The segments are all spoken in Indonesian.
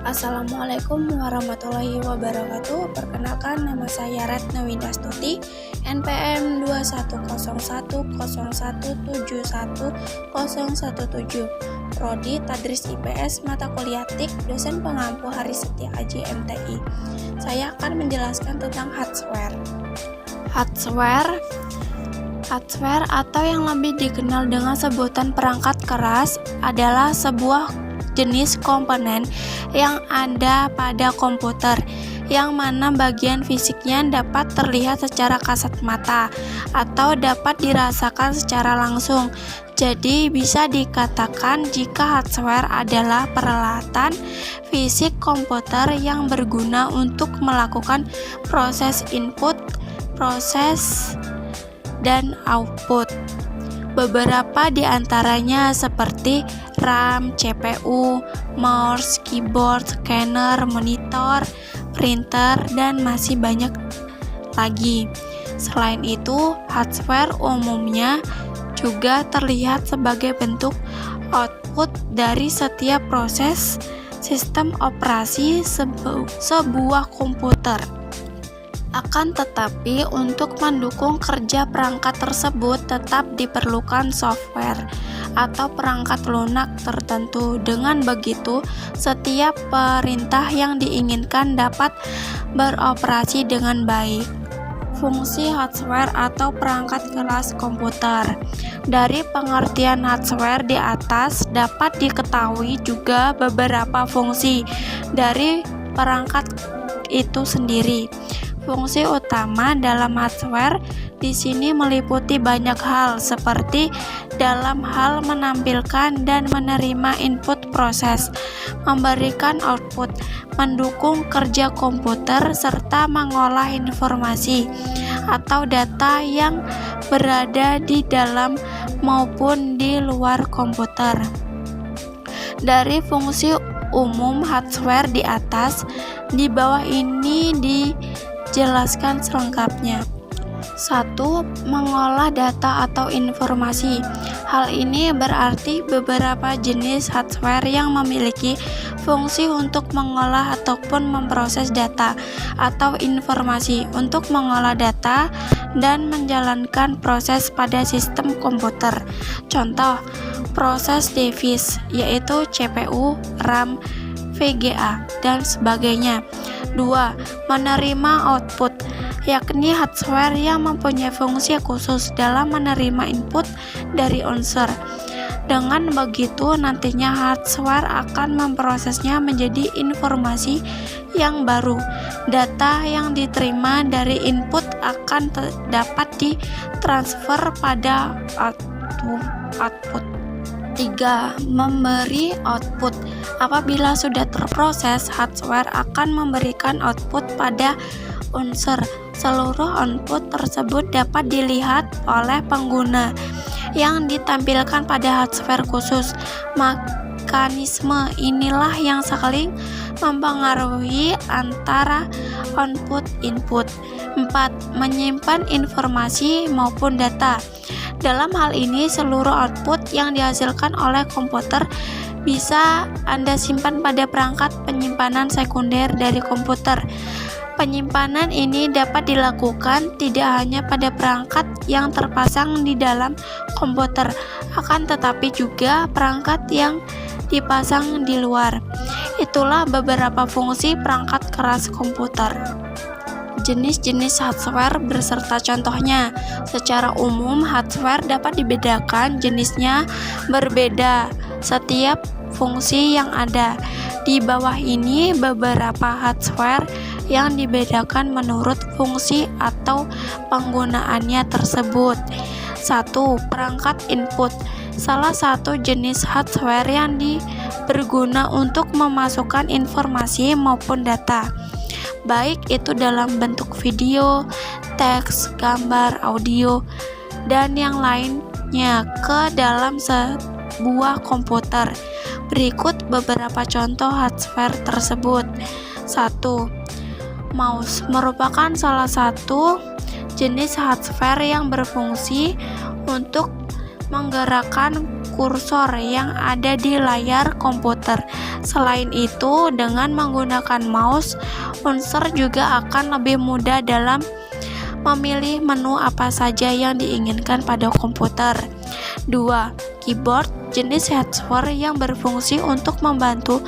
Assalamualaikum warahmatullahi wabarakatuh. Perkenalkan, nama saya Retna Windastuti, NPM 210101710117, Prodi Tadris IPS, mata kuliah TIK, dosen pengampu Hari Setia Aji MTI. Saya akan menjelaskan tentang hardware. Hardware atau yang lebih dikenal dengan sebutan perangkat keras adalah sebuah jenis komponen yang ada pada komputer, yang mana bagian fisiknya dapat terlihat secara kasat mata atau dapat dirasakan secara langsung. Jadi bisa dikatakan jika hardware adalah peralatan fisik komputer yang berguna untuk melakukan proses input, proses, dan output. Beberapa di antaranya seperti RAM, CPU, mouse, keyboard, scanner, monitor, printer, dan masih banyak lagi. Selain itu, hardware umumnya juga terlihat sebagai bentuk output dari setiap proses sistem operasi sebuah komputer. Akan tetapi, untuk mendukung kerja perangkat tersebut tetap diperlukan software atau perangkat lunak tertentu. Dengan begitu, setiap perintah yang diinginkan dapat beroperasi dengan baik. Fungsi hardware atau perangkat keras komputer. Dari pengertian hardware di atas dapat diketahui juga beberapa fungsi dari perangkat itu sendiri. Fungsi utama dalam hardware di sini meliputi banyak hal, seperti dalam hal menampilkan dan menerima input proses, memberikan output, mendukung kerja komputer, serta mengolah informasi atau data yang berada di dalam maupun di luar komputer. Dari fungsi umum hardware di atas, di bawah ini dijelaskan selengkapnya. 1. Mengolah data atau informasi. Hal ini berarti beberapa jenis hardware yang memiliki fungsi untuk mengolah ataupun memproses data atau informasi, untuk mengolah data dan menjalankan proses pada sistem komputer. Contoh, proses device yaitu CPU, RAM, VGA, dan sebagainya. 2. Menerima output, yakni hardware yang mempunyai fungsi khusus dalam menerima input dari unsur. Dengan begitu, nantinya hardware akan memprosesnya menjadi informasi yang baru. Data yang diterima dari input akan dapat ditransfer pada output. 3. Memberi output. Apabila sudah terproses, hardware akan memberikan output pada unsur. Seluruh output tersebut dapat dilihat oleh pengguna yang ditampilkan pada hardware khusus. Mekanisme inilah yang saling mempengaruhi antara output-input. 4. Menyimpan informasi maupun data. Dalam hal ini, seluruh output yang dihasilkan oleh komputer bisa Anda simpan pada perangkat penyimpanan sekunder dari komputer. Penyimpanan ini dapat dilakukan tidak hanya pada perangkat yang terpasang di dalam komputer, akan tetapi juga perangkat yang dipasang di luar. Itulah beberapa fungsi perangkat keras komputer. Jenis-jenis hardware beserta contohnya. Secara umum, hardware dapat dibedakan jenisnya berbeda setiap fungsi yang ada. Di bawah ini beberapa hardware yang dibedakan menurut fungsi atau penggunaannya tersebut. 1. Perangkat input. Salah satu jenis hardware yang berguna untuk memasukkan informasi maupun data, baik itu dalam bentuk video, teks, gambar, audio, dan yang lainnya ke dalam sebuah komputer. Berikut beberapa contoh hardware tersebut. 1. Mouse merupakan salah satu jenis hardware yang berfungsi untuk menggerakkan kursor yang ada di layar komputer. Selain itu, dengan menggunakan mouse, user juga akan lebih mudah dalam memilih menu apa saja yang diinginkan pada komputer. 2. Keyboard jenis hardware yang berfungsi untuk membantu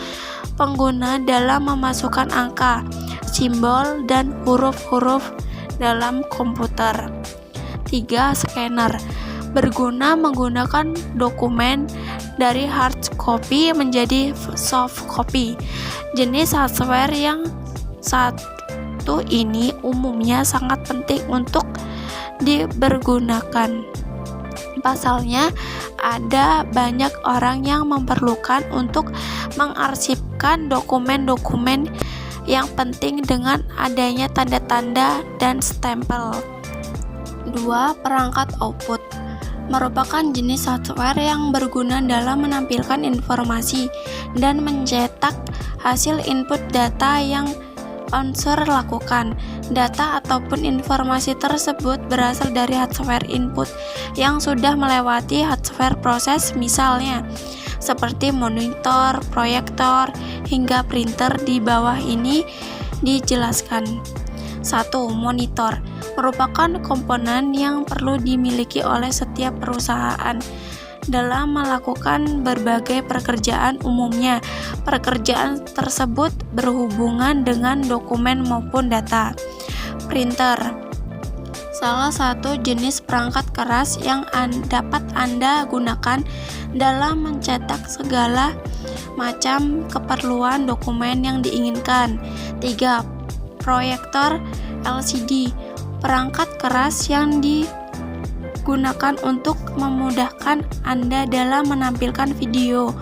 pengguna dalam memasukkan angka, simbol, dan huruf-huruf dalam komputer. 3. Scanner berguna menggunakan dokumen dari hard copy menjadi soft copy. Jenis hardware yang satu ini umumnya sangat penting untuk dipergunakan. Pasalnya, ada banyak orang yang memerlukan untuk mengarsipkan dokumen-dokumen yang penting dengan adanya tanda-tanda dan stempel. 2. Perangkat output merupakan jenis software yang berguna dalam menampilkan informasi dan mencetak hasil input data yang user lakukan. Data ataupun informasi tersebut berasal dari hardware input yang sudah melewati hardware proses, misalnya seperti monitor, proyektor, hingga printer. Di bawah ini dijelaskan. 1. Monitor merupakan komponen yang perlu dimiliki oleh setiap perusahaan dalam melakukan berbagai pekerjaan. Umumnya, pekerjaan tersebut berhubungan dengan dokumen maupun data. Printer salah satu jenis perangkat keras yang dapat Anda gunakan dalam mencetak segala macam keperluan dokumen yang diinginkan. 3. Proyektor LCD perangkat keras yang digunakan untuk memudahkan Anda dalam menampilkan video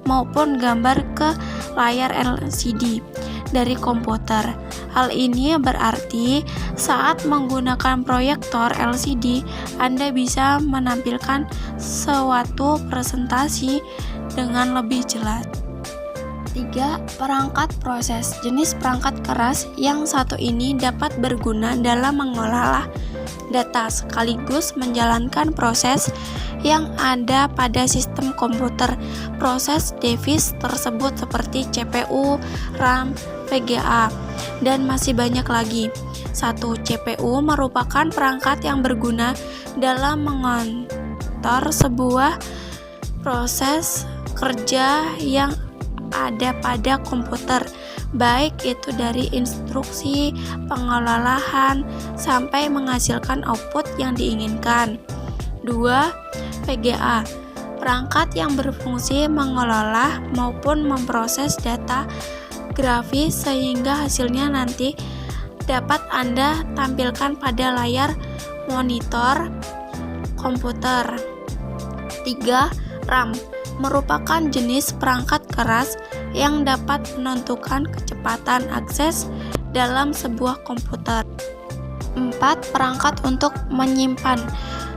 maupun gambar ke layar LCD dari komputer. Hal ini berarti saat menggunakan proyektor LCD, Anda bisa menampilkan suatu presentasi dengan lebih jelas. 3. Perangkat proses jenis perangkat keras yang satu ini dapat berguna dalam mengolah data sekaligus menjalankan proses yang ada pada sistem komputer. Proses device tersebut seperti CPU, RAM, VGA, dan masih banyak lagi. 1. CPU merupakan perangkat yang berguna dalam mengontrol sebuah proses kerja yang ada pada komputer, baik itu dari instruksi, pengelolaan, sampai menghasilkan output yang diinginkan. 2. VGA perangkat yang berfungsi mengelola maupun memproses data grafis sehingga hasilnya nanti dapat Anda tampilkan pada layar monitor komputer. 3. RAM merupakan jenis perangkat keras yang dapat menentukan kecepatan akses dalam sebuah komputer. 4. Perangkat untuk menyimpan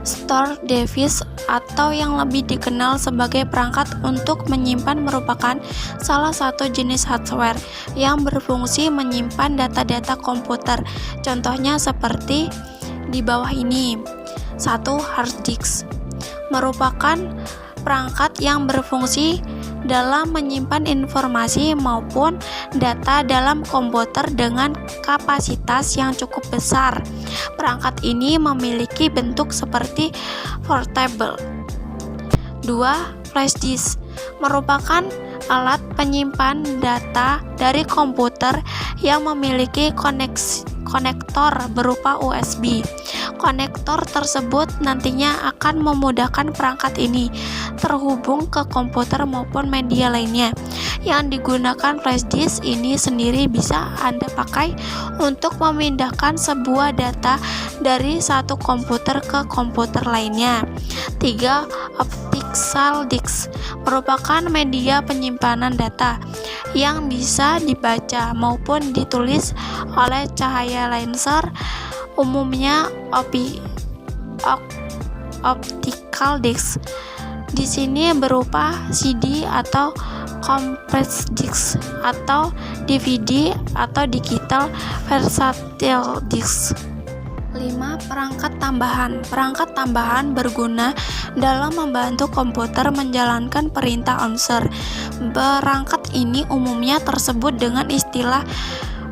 store device atau yang lebih dikenal sebagai perangkat untuk menyimpan merupakan salah satu jenis hardware yang berfungsi menyimpan data-data komputer. Contohnya seperti di bawah ini. 1. Hard disk merupakan perangkat yang berfungsi dalam menyimpan informasi maupun data dalam komputer dengan kapasitas yang cukup besar. Perangkat ini memiliki bentuk seperti portable. 2. Flash disk merupakan alat penyimpan data dari komputer yang memiliki konektor berupa USB. Konektor tersebut nantinya akan memudahkan perangkat ini terhubung ke komputer maupun media lainnya. Yang digunakan flash disk ini sendiri bisa Anda pakai untuk memindahkan sebuah data dari satu komputer ke komputer lainnya. 3. Optical disk merupakan media penyimpanan data yang bisa dibaca maupun ditulis oleh cahaya laser, umumnya optical disk. Di sini berupa CD atau compact disk atau DVD atau digital versatile disk. 5. Perangkat tambahan. Perangkat tambahan berguna dalam membantu komputer menjalankan perintah unsur. Perangkat ini umumnya tersebut dengan istilah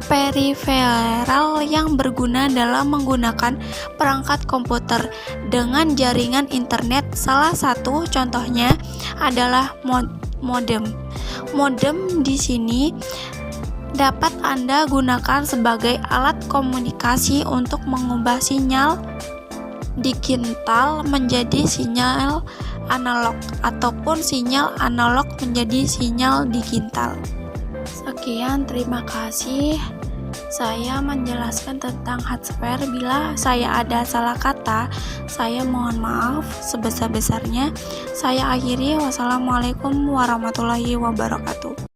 periferal yang berguna dalam menggunakan perangkat komputer dengan jaringan internet. Salah satu contohnya adalah modem. Modem di sini dapat Anda gunakan sebagai alat komunikasi untuk mengubah sinyal digital menjadi sinyal analog ataupun sinyal analog menjadi sinyal digital. Sekian, terima kasih. Saya menjelaskan tentang hardware. Bila saya ada salah kata, saya mohon maaf sebesar-besarnya. Saya akhiri. Wassalamualaikum warahmatullahi wabarakatuh.